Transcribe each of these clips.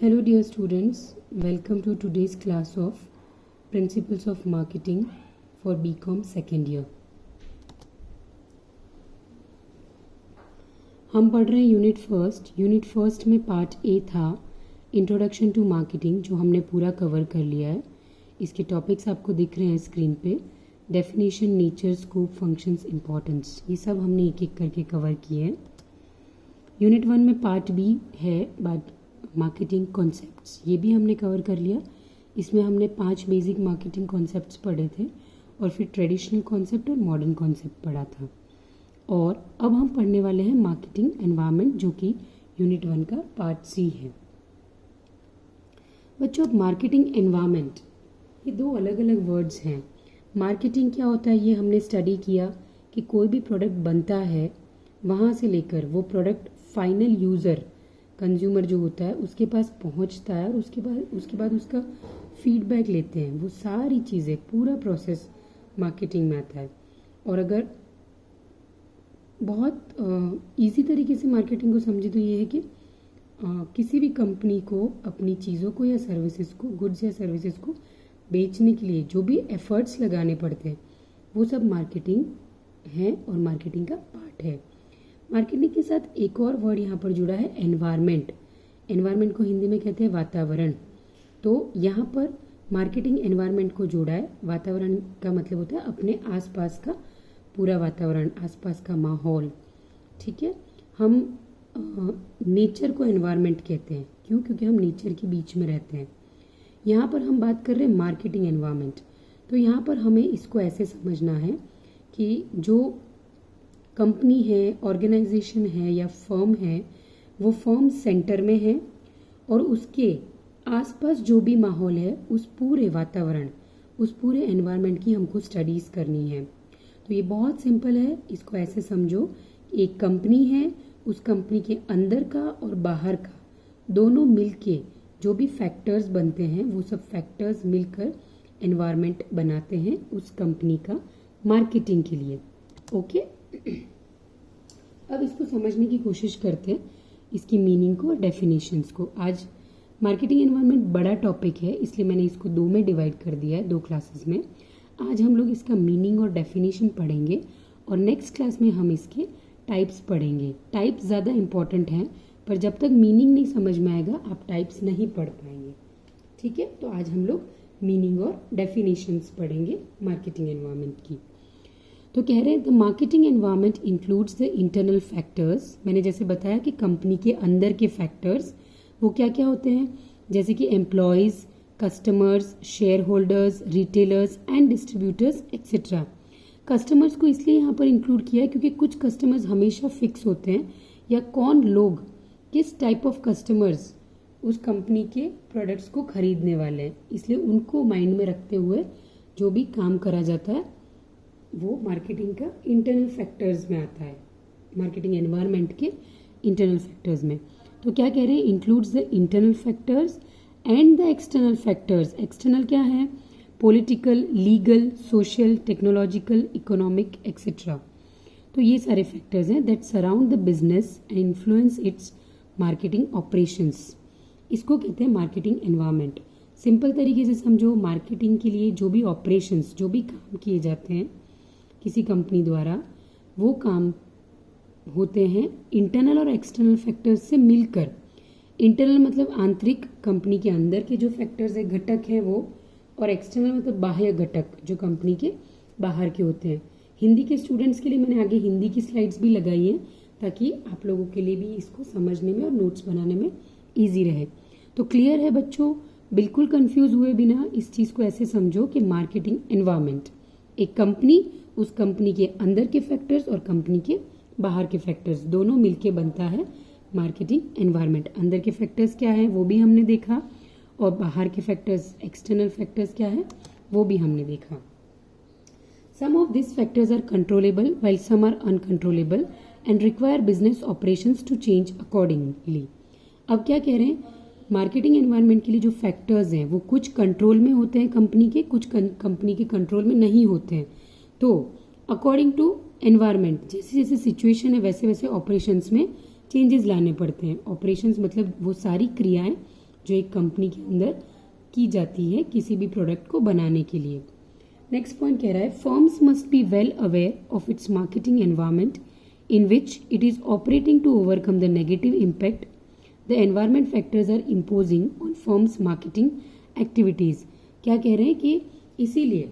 Hello dear students, welcome to today's class of Principles of Marketing for BCom second year. हम पढ़ रहे हैं unit first में part A था introduction to marketing, जो हमने पूरा कवर कर लिया है. इसके टॉपिक्स आपको दिख रहे हैं स्क्रीन पे. Definition, nature, scope, functions, importance, ये सब हमने एक एक करके कवर किए हैं. यूनिट 1 में पार्ट बी है बट मार्केटिंग कॉन्सेप्ट्स, ये भी हमने कवर कर लिया. इसमें हमने 5 बेसिक मार्केटिंग कॉन्सेप्ट्स पढ़े थे और फिर ट्रेडिशनल कॉन्सेप्ट और मॉडर्न कॉन्सेप्ट पढ़ा था. और अब हम पढ़ने वाले हैं मार्केटिंग एनवायरनमेंट, जो कि यूनिट 1 का पार्ट सी है. बच्चों, अब मार्केटिंग एनवायरनमेंट, ये दो अलग अलग वर्ड्स हैं. मार्केटिंग क्या होता है ये हमने स्टडी किया कि कोई भी प्रोडक्ट बनता है, वहाँ से लेकर वो प्रोडक्ट फाइनल यूज़र, कंज्यूमर जो होता है, उसके पास पहुंचता है और उसके बाद उसका फीडबैक लेते हैं. वो सारी चीज़ें, पूरा प्रोसेस मार्केटिंग में आता है. और अगर बहुत इजी तरीके से मार्केटिंग को समझे तो ये है कि किसी भी कंपनी को अपनी चीज़ों को या सर्विसेज को, गुड्स या सर्विसेज को बेचने के लिए जो भी एफर्ट्स लगाने पड़ते हैं, वो सब मार्केटिंग है और मार्केटिंग का पार्ट है. मार्केटिंग के साथ एक और वर्ड यहाँ पर जुड़ा है, एनवायरनमेंट. एनवायरनमेंट को हिंदी में कहते हैं वातावरण. तो यहाँ पर मार्केटिंग एनवायरनमेंट को जोड़ा है. वातावरण का मतलब होता है अपने आसपास का पूरा वातावरण, आसपास का माहौल. ठीक है, हम नेचर को एनवायरनमेंट कहते हैं. क्यों? क्योंकि हम नेचर के बीच में रहते हैं. यहाँ पर हम बात कर रहे हैं मार्केटिंग एनवायरनमेंट. तो यहाँ पर हमें इसको ऐसे समझना है कि जो कंपनी है, ऑर्गेनाइजेशन है या फर्म है, वो फर्म सेंटर में है और उसके आसपास जो भी माहौल है, उस पूरे वातावरण, उस पूरे एनवायरनमेंट की हमको स्टडीज़ करनी है. तो ये बहुत सिंपल है. इसको ऐसे समझो, एक कंपनी है, उस कंपनी के अंदर का और बाहर का दोनों मिलके जो भी फैक्टर्स बनते हैं, वो सब फैक्टर्स मिलकर एनवायरनमेंट बनाते हैं उस कंपनी का मार्केटिंग के लिए. ओके, अब इसको समझने की कोशिश करते हैं, इसकी मीनिंग को और डेफिनेशंस को. आज मार्केटिंग एनवायरनमेंट बड़ा टॉपिक है, इसलिए मैंने इसको 2 में डिवाइड कर दिया है, 2 क्लासेस में. आज हम लोग इसका मीनिंग और डेफिनेशन पढ़ेंगे और नेक्स्ट क्लास में हम इसके टाइप्स पढ़ेंगे. टाइप्स ज़्यादा इंपॉर्टेंट हैं, पर जब तक मीनिंग नहीं समझ में आएगा आप टाइप्स नहीं पढ़ पाएंगे. ठीक है, तो आज हम लोग मीनिंग और डेफिनेशंस पढ़ेंगे मार्केटिंग एनवायरनमेंट की. तो कह रहे हैं the marketing environment includes the internal factors. मैंने जैसे बताया कि कंपनी के अंदर के फैक्टर्स वो क्या क्या होते हैं, जैसे कि employees, customers, share holders, retailers and distributors etcetera. Customers को इसलिए यहाँ पर इंक्लूड किया है क्योंकि कुछ कस्टमर्स हमेशा फिक्स होते हैं, या कौन लोग, किस टाइप ऑफ कस्टमर्स उस कंपनी के प्रोडक्ट्स को खरीदने वाले हैं, इसलिए उनको माइंड में रखते हुए जो भी काम करा जाता है वो मार्केटिंग का इंटरनल फैक्टर्स में आता है, मार्केटिंग एनवायरनमेंट के इंटरनल फैक्टर्स में. तो क्या कह रहे हैं, includes the internal factors and the external factors. External क्या है, political, legal, social, technological, economic etcetera. तो ये सारे फैक्टर्स हैं that surround the business and influence it's marketing operations. इसको कहते हैं मार्केटिंग एनवायरनमेंट. सिंपल तरीके से समझो, मार्केटिंग के लिए जो भी ऑपरेशंस, जो भी काम किए जाते हैं किसी कंपनी द्वारा, वो काम होते हैं इंटरनल और एक्सटर्नल फैक्टर्स से मिलकर. इंटरनल मतलब आंतरिक, कंपनी के अंदर के जो फैक्टर्स है, घटक हैं वो, और एक्सटर्नल मतलब बाह्य घटक, जो कंपनी के बाहर के होते हैं. हिंदी के स्टूडेंट्स के लिए मैंने आगे हिंदी की स्लाइड्स भी लगाई हैं ताकि आप लोगों के लिए भी इसको समझने में और नोट्स बनाने में ईजी रहे. तो क्लियर है बच्चों, बिल्कुल कंफ्यूज हुए बिना इस चीज़ को ऐसे समझो कि मार्केटिंग एनवायरनमेंट, एक कंपनी, उस कंपनी के अंदर के फैक्टर्स और कंपनी के बाहर के फैक्टर्स दोनों मिलके बनता है मार्केटिंग एनवायरनमेंट. अंदर के फैक्टर्स क्या है वो भी हमने देखा, और बाहर के फैक्टर्स, एक्सटर्नल फैक्टर्स क्या है वो भी हमने देखा. Some of this factors are controllable while some are uncontrollable and require business operations to change accordingly. अब क्या कह रहे हैं, मार्केटिंग एनवायरनमेंट के लिए जो फैक्टर्स हैं वो कुछ कंट्रोल में होते हैं कंपनी के, कुछ कंपनी के कंट्रोल में नहीं होते हैं. तो अकॉर्डिंग टू एनवायरनमेंट, जैसे जैसे सिचुएशन है वैसे वैसे ऑपरेशंस में चेंजेस लाने पड़ते हैं. ऑपरेशंस मतलब वो सारी क्रियाएं जो एक कंपनी के अंदर की जाती है किसी भी प्रोडक्ट को बनाने के लिए। नेक्स्ट पॉइंट कह रहा है firms must be well aware of its marketing environment in which it is operating to overcome the negative impact the environment factors are imposing on firms marketing activities। क्या कह रहे हैं कि इसीलिए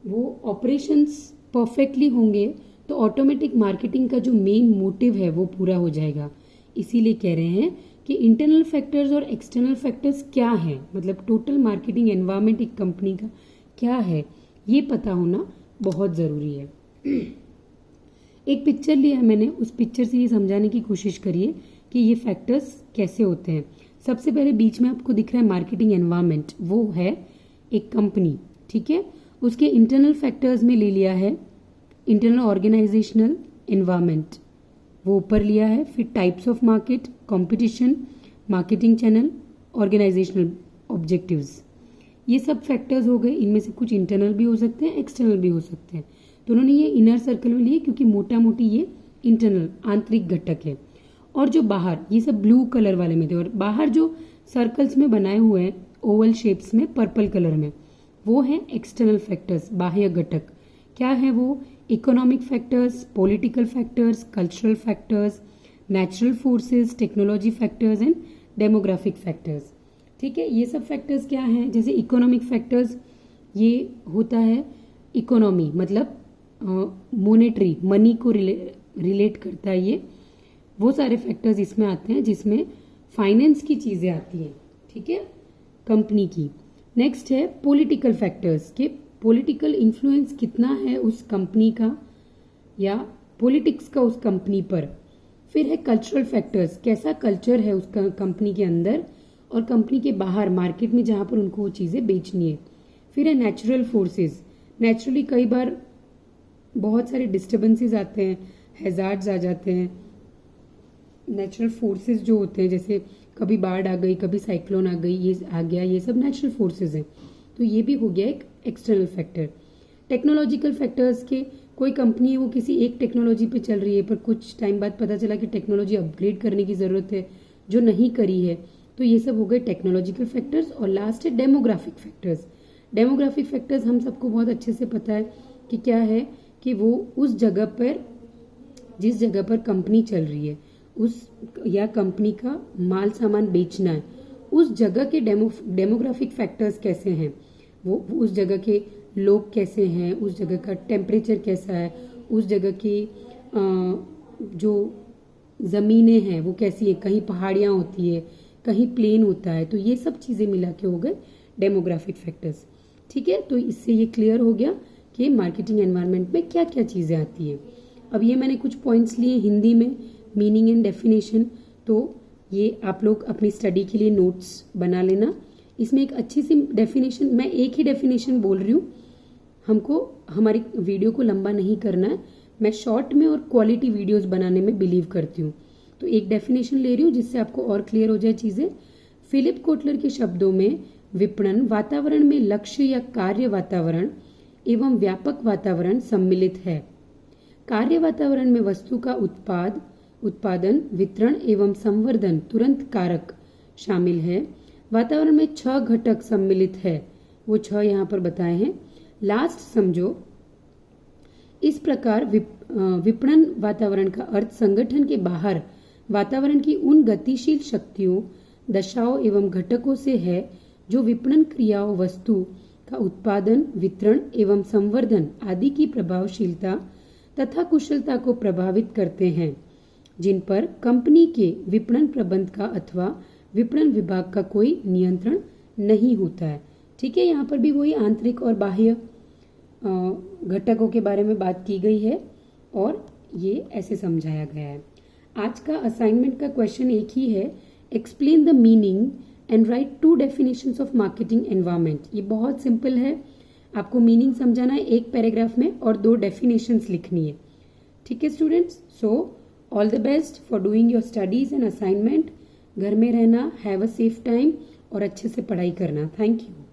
वो ऑपरेशंस परफेक्टली होंगे तो ऑटोमेटिक मार्केटिंग का जो मेन मोटिव है वो पूरा हो जाएगा। इसीलिए कह रहे हैं कि इंटरनल फैक्टर्स और एक्सटर्नल फैक्टर्स क्या है, मतलब टोटल मार्केटिंग एनवायरनमेंट एक कंपनी का क्या है ये पता होना बहुत ज़रूरी है। एक पिक्चर लिया है मैंने, उस पिक्चर से ये समझाने की कोशिश करिए कि ये फैक्टर्स कैसे होते हैं। सबसे पहले बीच में आपको दिख रहा है मार्केटिंग एनवायरनमेंट, वो है एक कंपनी, ठीक है। उसके इंटरनल फैक्टर्स में ले लिया है इंटरनल ऑर्गेनाइजेशनल एनवायरनमेंट, वो ऊपर लिया है। फिर types of market, competition, marketing channel, organisational objectives, ये सब फैक्टर्स हो गए। इनमें से कुछ इंटरनल भी हो सकते हैं, एक्सटर्नल भी हो सकते हैं। तो उन्होंने ये इनर सर्कल में लिए क्योंकि मोटा मोटी ये इंटरनल आंतरिक घटक है। और जो बाहर, ये सब ब्लू कलर वाले में थे, और बाहर जो सर्कल्स में बनाए हुए हैं ओवल शेप्स में पर्पल कलर में, वो है एक्सटर्नल फैक्टर्स, बाह्य घटक। क्या है वो? Economic factors, political factors, cultural factors, natural forces, technology factors and demographic factors. ठीक है, ये सब फैक्टर्स क्या हैं? जैसे इकोनॉमिक फैक्टर्स, ये होता है इकोनॉमी, मतलब मॉनेटरी, मनी को रिलेट करता है ये, वो सारे फैक्टर्स इसमें आते हैं जिसमें फाइनेंस की चीजें आती हैं, ठीक है, कंपनी की। नेक्स्ट है पॉलिटिकल फैक्टर्स, के पॉलिटिकल इन्फ्लुएंस कितना है उस कंपनी का या पॉलिटिक्स का उस कंपनी पर। फिर है कल्चरल फैक्टर्स, कैसा कल्चर है उस कंपनी के अंदर और कंपनी के बाहर मार्केट में जहां पर उनको वो चीजें बेचनी है। फिर है नेचुरल फोर्सेस, नेचुरली कई बार बहुत सारे डिस्टर्बेंसेस आते हैं, हैजार्ड्स आ जाते हैं। नेचुरल फोर्सेस जो होते हैं, जैसे कभी बाढ़ आ गई, कभी साइक्लोन आ गई, ये आ गया, ये सब नेचुरल फोर्सेस हैं। तो ये भी हो गया एक एक्सटर्नल फैक्टर। टेक्नोलॉजिकल फैक्टर्स के, कोई कंपनी है वो किसी एक टेक्नोलॉजी पे चल रही है पर कुछ टाइम बाद पता चला कि टेक्नोलॉजी अपग्रेड करने की ज़रूरत है जो नहीं करी है, तो ये सब हो गए टेक्नोलॉजिकल फैक्टर्स। और लास्ट है डेमोग्राफिक फैक्टर्स। डेमोग्राफिक फैक्टर्स हम सबको बहुत अच्छे से पता है कि क्या है, कि वो उस जगह पर, जिस जगह पर कंपनी चल रही है, उस या कंपनी का माल सामान बेचना है, उस जगह के डेमोग्राफिक फैक्टर्स कैसे हैं, वो उस जगह के लोग कैसे हैं, उस जगह का टेम्परेचर कैसा है, उस जगह की जो ज़मीनें हैं वो कैसी है, कहीं पहाड़ियाँ होती है, कहीं प्लेन होता है, तो ये सब चीज़ें मिला के हो गए डेमोग्राफिक फैक्टर्स। ठीक है, तो इससे ये क्लियर हो गया कि मार्केटिंग एनवायरनमेंट में क्या क्या चीज़ें आती हैं। अब ये मैंने कुछ पॉइंट्स लिए हिंदी में, मीनिंग एंड डेफिनेशन, तो ये आप लोग अपनी स्टडी के लिए नोट्स बना लेना। इसमें एक अच्छी सी डेफिनेशन, मैं एक ही डेफिनेशन बोल रही हूँ, हमको हमारी वीडियो को लंबा नहीं करना है, मैं शॉर्ट में और क्वालिटी वीडियोस बनाने में बिलीव करती हूँ। तो एक डेफिनेशन ले रही हूँ जिससे आपको और क्लियर हो जाए चीज़ें। फिलिप कोटलर के शब्दों में विपणन वातावरण में लक्ष्य या कार्य वातावरण एवं व्यापक वातावरण सम्मिलित है। कार्य वातावरण में वस्तु का उत्पादन, वितरण एवं संवर्धन तुरंत कारक शामिल है। वातावरण में 6 घटक सम्मिलित है, वो 6 यहाँ पर बताए हैं, लास्ट समझो। इस प्रकार विपणन वातावरण का अर्थ संगठन के बाहर वातावरण की उन गतिशील शक्तियों, दशाओं एवं घटकों से है जो विपणन क्रियाओं, वस्तु का उत्पादन, वितरण एवं संवर्धन आदि की प्रभावशीलता तथा कुशलता को प्रभावित करते हैं, जिन पर कंपनी के विपणन प्रबंध का अथवा विपणन विभाग का कोई नियंत्रण नहीं होता है। ठीक है, यहाँ पर भी वही आंतरिक और बाह्य घटकों के बारे में बात की गई है और ये ऐसे समझाया गया है। आज का असाइनमेंट का क्वेश्चन एक ही है, explain the meaning and right 2 definitions of marketing environment. ये बहुत सिंपल है, आपको मीनिंग समझाना है एक पैराग्राफ में और 2 डेफिनेशंस लिखनी है। ठीक है students, so all the best for doing your studies and assignment. घर में रहना, हैव अ सेफ टाइम और अच्छे से पढ़ाई करना। Thank you.